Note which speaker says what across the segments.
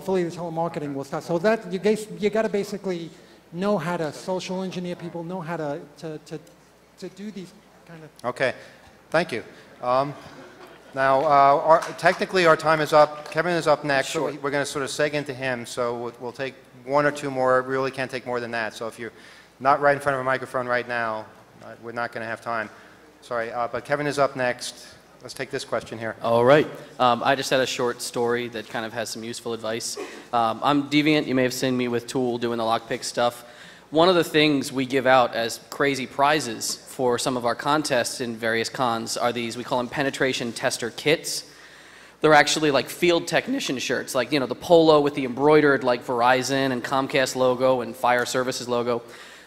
Speaker 1: hopefully the telemarketing will start. So that you got to basically know how to social engineer people, know how to do these kind of.
Speaker 2: Okay, thank you. Now, technically our time is up. Kevin is up next.
Speaker 3: Sure.
Speaker 2: So we're going to sort of seg into him. So we'll take one or two more. We really can't take more than that. So if you're not right in front of a microphone right now, we're not going to have time. Sorry, but Kevin is up next. Let's take this question here.
Speaker 3: All right. I just had a short story that kind of has some useful advice. I'm Deviant. You may have seen me with Tool doing the lockpick stuff. One of the things we give out as crazy prizes for some of our contests in various cons are these, we call them penetration tester kits. They're actually like field technician shirts, like, you know, the polo with the embroidered like Verizon and Comcast logo and Fire Services logo.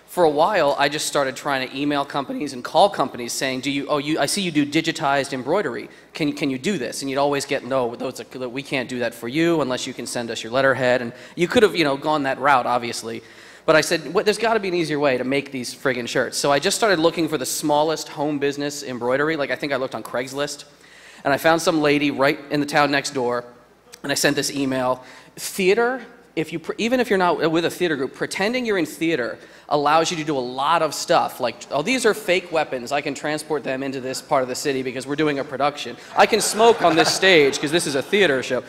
Speaker 3: For a while, I just started trying to email companies and call companies saying, I see you do digitized embroidery. Can you do this? And you'd always get, no, we can't do that for you unless you can send us your letterhead. And you could have, you know, gone that route, obviously. But I said, there's got to be an easier way to make these friggin' shirts. So I just started looking for the smallest home business embroidery. Like, I think I looked on Craigslist. And I found some lady right in the town next door. And I sent this email. Theater, even if you're not with a theater group, pretending you're in theater allows you to do a lot of stuff. Like, oh, these are fake weapons. I can transport them into this part of the city because we're doing a production. I can smoke on this stage because this is a theater show.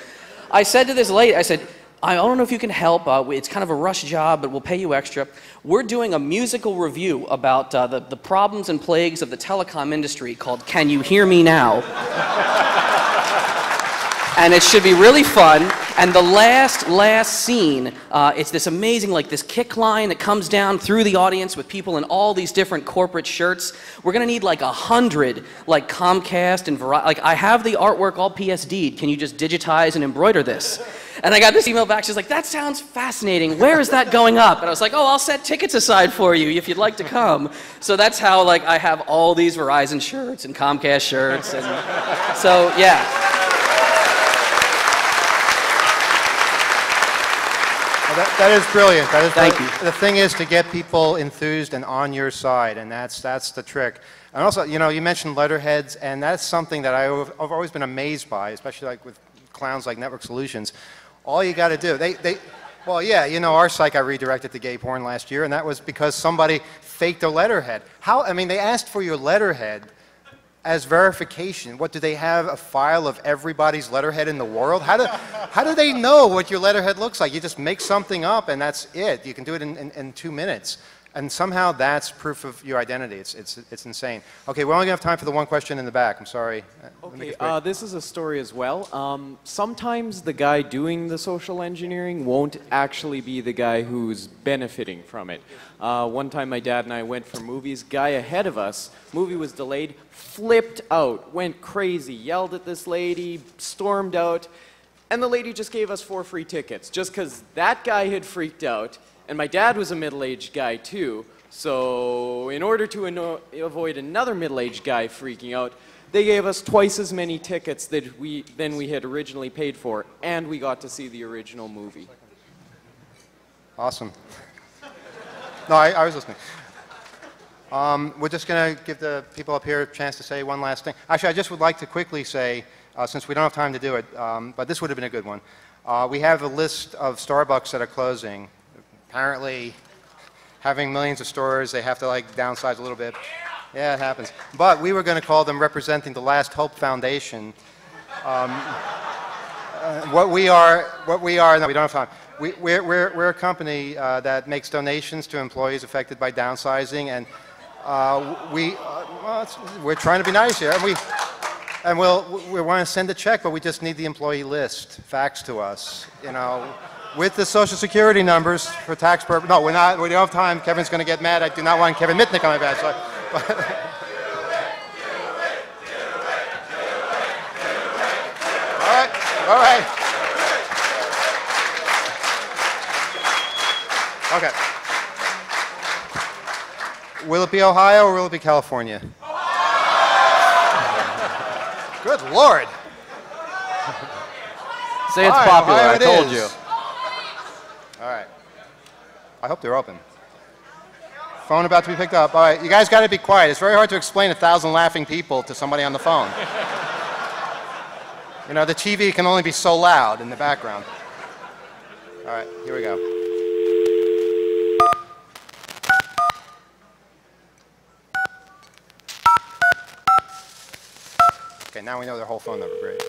Speaker 3: I said to this lady, I said, I don't know if you can help. It's kind of a rush job, but we'll pay you extra. We're doing a musical review about the problems and plagues of the telecom industry called Can You Hear Me Now? And it should be really fun. And the last scene, it's this amazing, like this kick line that comes down through the audience with people in all these different corporate shirts. We're gonna need like 100, like Comcast and Verizon. Like, I have the artwork all PSD'd. Can you just digitize and embroider this? And I got this email back. She's like, that sounds fascinating. Where is that going up? And I was like, oh, I'll set tickets aside for you if you'd like to come. So that's how, like, I have all these Verizon shirts and Comcast shirts. And so, yeah.
Speaker 2: That is brilliant. That is
Speaker 3: Thank you.
Speaker 2: The thing is to get people enthused and on your side, and that's the trick. And also, you know, you mentioned letterheads, and that's something that I've always been amazed by, especially like with clowns like Network Solutions. All you got to do, well, yeah, you know, our site got redirected to gay porn last year, and that was because somebody faked a letterhead. I mean, they asked for your letterhead as verification. What, do they have a file of everybody's letterhead in the world? How do they know what your letterhead looks like? You just make something up and that's it. You can do it in 2 minutes. And somehow that's proof of your identity. It's insane. Okay, we're only going to have time for the one question in the back. I'm sorry.
Speaker 4: Okay, this is a story as well. Sometimes the guy doing the social engineering won't actually be the guy who's benefiting from it. One time my dad and I went for movies. Guy ahead of us, movie was delayed, flipped out, went crazy, yelled at this lady, stormed out, and the lady just gave us 4 free tickets just because that guy had freaked out. And my dad was a middle-aged guy too, so in order to avoid another middle-aged guy freaking out, they gave us twice as many tickets than we had originally paid for, and we got to see the original movie.
Speaker 2: Awesome. No, I was listening. We're just going to give the people up here a chance to say one last thing. Actually, I just would like to quickly say, since we don't have time to do it, but this would have been a good one. We have a list of Starbucks that are closing. Apparently, having millions of stores, they have to like downsize a little bit. Yeah, it happens. But we were going to call them representing the Last Hope Foundation. What we are, no, we don't have time. We're a company that makes donations to employees affected by downsizing, and we're trying to be nice here. And we want to send a check, but we just need the employee list faxed to us, you know. With the Social Security numbers for tax purposes. No, we don't have time. Kevin's going to get mad. I do not want Kevin Mitnick on my back. So, all right. Okay. Will it be Ohio or will it be California? Good Lord.
Speaker 3: Say it's popular, I told you.
Speaker 2: All right. I hope they're open. Phone about to be picked up. All right, you guys got to be quiet. It's very hard to explain 1,000 laughing people to somebody on the phone. You know, the TV can only be so loud in the background. All right, here we go. Okay, now we know their whole phone number. Great.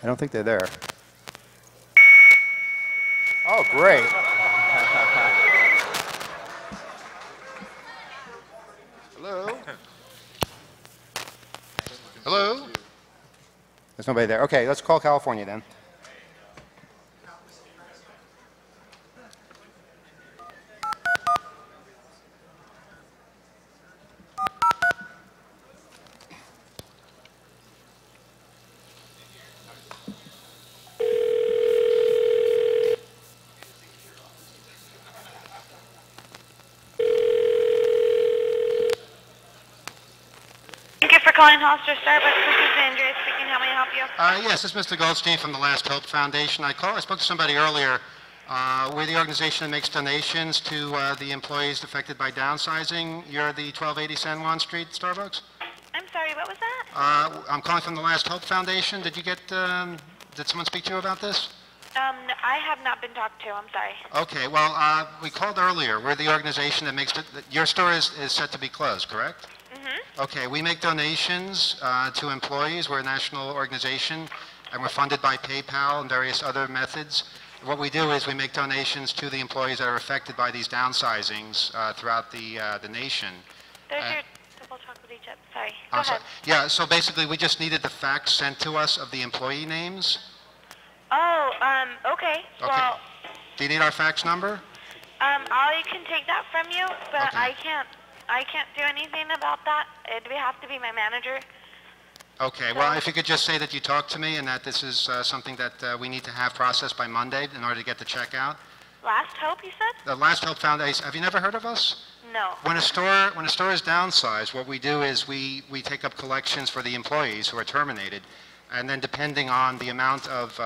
Speaker 2: I don't think they're there. Oh, great. Hello? Hello? There's nobody there. Okay, let's call California then.
Speaker 5: Thank you for calling Hollister Starbucks. This is Andrea speaking. How may I help you?
Speaker 2: Yes, this is Mr. Goldstein from the Last Hope Foundation. I spoke to somebody earlier. We're the organization that makes donations to the employees affected by downsizing. You're the 1280 San Juan Street Starbucks?
Speaker 5: I'm sorry, what was that?
Speaker 2: I'm calling from the Last Hope Foundation. Did you get, did someone speak to you about this?
Speaker 5: I have not been talked to. I'm sorry.
Speaker 2: Okay, well, we called earlier. We're the organization that makes, your store is set to be closed, correct?
Speaker 5: Mm-hmm.
Speaker 2: Okay, we make donations to employees. We're a national organization, and we're funded by PayPal and various other methods. What we do is we make donations to the employees that are affected by these downsizings throughout the nation.
Speaker 5: There's your double chocolate chip. Sorry. Go ahead.
Speaker 2: Yeah, so basically we just needed the facts sent to us of the employee names.
Speaker 5: Oh, okay.
Speaker 2: Okay.
Speaker 5: Well,
Speaker 2: Do you need our fax number?
Speaker 5: I can take that from you, but
Speaker 2: Okay.
Speaker 5: I can't do anything about that. It would have to be my manager.
Speaker 2: Okay, well, if you could just say that you talked to me and that this is something that we need to have processed by Monday in order to get the check out.
Speaker 5: Last Hope, you said?
Speaker 2: The Last Hope Foundation, have you never heard of us?
Speaker 5: No.
Speaker 2: When a store is downsized, what we do is we take up collections for the employees who are terminated, and then depending on the amount of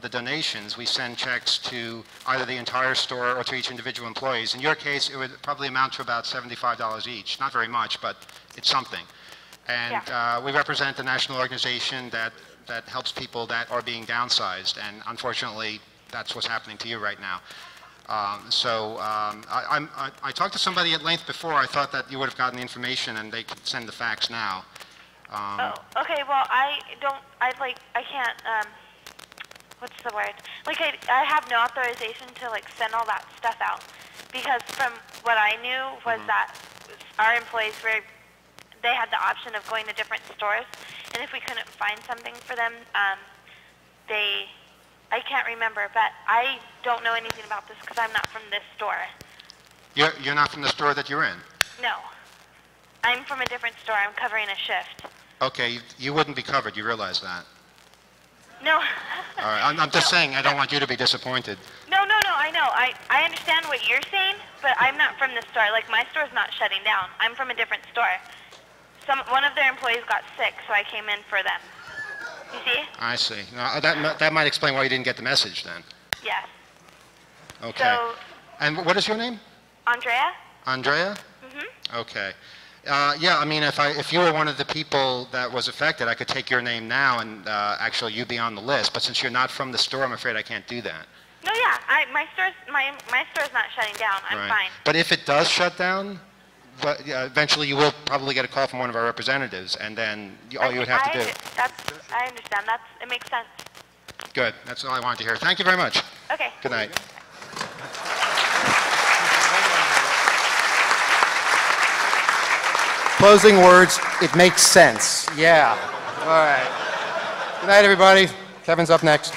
Speaker 2: the donations, we send checks to either the entire store or to each individual employees. In your case, it would probably amount to about $75 each. Not very much, but it's something. And we represent a national organization that helps people that are being downsized, and unfortunately, that's what's happening to you right now. I talked to somebody at length before. I thought that you would have gotten the information and they could send the fax now.
Speaker 5: Okay, well, I can't, what's the word? Like, I have no authorization to, like, send all that stuff out. Because from what I knew was that our employees they had the option of going to different stores. And if we couldn't find something for them, I can't remember, but I don't know anything about this because I'm not from this store.
Speaker 2: You're not from the store that you're in?
Speaker 5: No. I'm from a different store. I'm covering a shift.
Speaker 2: Okay, you wouldn't be covered. You realize that?
Speaker 5: No.
Speaker 2: All right, I'm just saying I don't want you to be disappointed.
Speaker 5: No, I know. I understand what you're saying, but I'm not from this store. Like, my store's not shutting down. I'm from a different store. One of their employees got sick, so I came in for them. You see?
Speaker 2: I see. Now, that might explain why you didn't get the message then.
Speaker 5: Yes.
Speaker 2: Okay.
Speaker 5: So,
Speaker 2: and what is your name?
Speaker 5: Andrea?
Speaker 2: Andrea?
Speaker 5: Mm-hmm.
Speaker 2: Okay. Yeah, I mean, if you were one of the people that was affected, I could take your name now and actually you'd be on the list. But since you're not from the store, I'm afraid I can't do that.
Speaker 5: No, yeah. My store's not shutting down. I'm fine.
Speaker 2: But if it does shut down, eventually you will probably get a call from one of our representatives, and then all you would have to do.
Speaker 5: I understand. It makes sense.
Speaker 2: Good. That's all I wanted to hear. Thank you very much.
Speaker 5: Okay.
Speaker 2: Good night. Closing words, it makes sense. Yeah. All right. Good night, everybody. Kevin's up next.